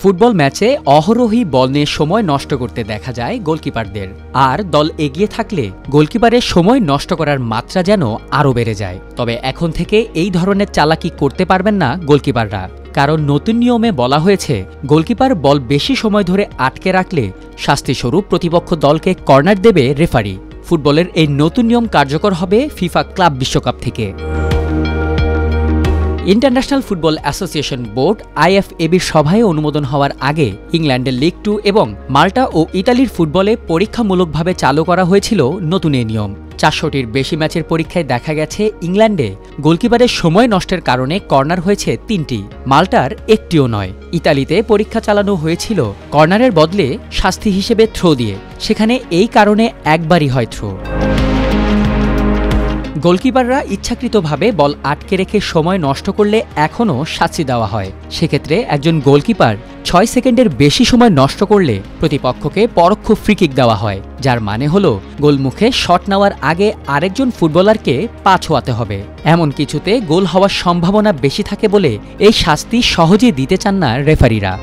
Football ম্যাচে অহরহই বল নিয়ে সময় নষ্ট করতে দেখা যায় গোলকিপারদের, আর দল এগিয়ে থাকলে গোলকিপারের সময় নষ্ট করার মাত্রা যেন আরও বেড়ে যায়। তবে এখন থেকে এই ধরনের চালাকি করতে পারবেন না গোলকিপাররা, কারণ নতুন নিয়মে বলা হয়েছে গোলকিপার বল বেশি সময় ধরে আটকে রাখলে শাস্তিস্বরূপ প্রতিপক্ষ দলকে কর্নার দেবে রেফারি। ফুটবলের এই নতুন নিয়ম কার্যকর হবে ফিফা ক্লাব বিশ্বকাপ থেকে। ইন্টারন্যাশনাল ফুটবল অ্যাসোসিয়েশন বোর্ড IFAB'র সভায় অনুমোদন হওয়ার আগে ইংল্যান্ডের লিগ 2 এবং মাল্টা ও ইতালির ফুটবলে পরীক্ষামূলকভাবে চালু করা হয়েছিল নতুন এই নিয়ম। 400টির বেশি ম্যাচের পরীক্ষায় দেখা গেছে ইংল্যান্ডে গোলকিপারের সময় নষ্টের কারণে কর্নার হয়েছে 3টি, মাল্টার একটিও নয়। ইতালিতে পরীক্ষা চালানো হয়েছিল কর্নারের বদলে শাস্তি হিসেবে থ্রো দিয়ে, সেখানে এই কারণে একবারই হয় থ্রো। গোলকিপাররা ইচ্ছাকৃতভাবে বল আটকে রেখে সময় নষ্ট করলে এখনও শাস্তি দেওয়া হয়। সেক্ষেত্রে একজন গোলকিপার 6 সেকেন্ডের বেশি সময় নষ্ট করলে প্রতিপক্ষকে পরোক্ষ ফ্রিকিক দেওয়া হয়, যার মানে হলো গোলমুখে শট নেওয়ার আগে আরেকজন ফুটবলারকে পা ছোঁয়াতে হবে। এমন কিছুতে গোল হওয়ার সম্ভাবনা বেশি থাকে বলে এই শাস্তি সহজেই দিতে চান না রেফারিরা।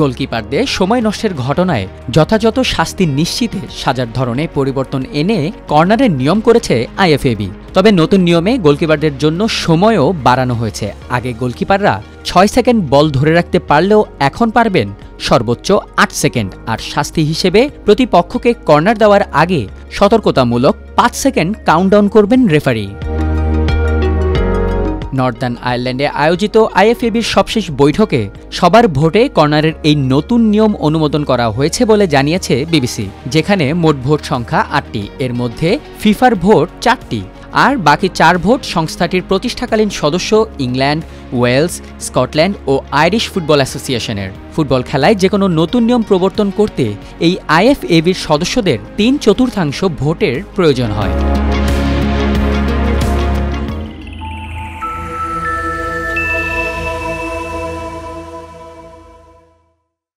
গোলকিপারদের সময় নষ্টের ঘটনায় যথাযথ শাস্তি নিশ্চিতে সাজার ধরনে পরিবর্তন এনে কর্নারের নিয়ম করেছে IFAB। তবে নতুন নিয়মে গোলকিপারদের জন্য সময়ও বাড়ানো হয়েছে। আগে গোলকিপাররা 6 সেকেন্ড বল ধরে রাখতে পারলেও এখন পারবেন সর্বোচ্চ 8 সেকেন্ড, আর শাস্তি হিসেবে প্রতিপক্ষকে কর্নার দেওয়ার আগে সতর্কতামূলক 5 সেকেন্ড কাউন্টডাউন করবেন রেফারি। নর্দার্ন আয়ারল্যান্ডে আয়োজিত IFAB'র সবশেষ বৈঠকে সবার ভোটে কর্নারের এই নতুন নিয়ম অনুমোদন করা হয়েছে বলে জানিয়েছে BBC, যেখানে মোট ভোট সংখ্যা 8টি, এর মধ্যে ফিফার ভোট 4টি, আর বাকি 4 ভোট সংস্থাটির প্রতিষ্ঠাকালীন সদস্য ইংল্যান্ড, ওয়েলস, স্কটল্যান্ড ও আইরিশ ফুটবল অ্যাসোসিয়েশনের। ফুটবল খেলায় যে কোনো নতুন নিয়ম প্রবর্তন করতে এই IFAB'র সদস্যদের 3/4 ভোটের প্রয়োজন হয়।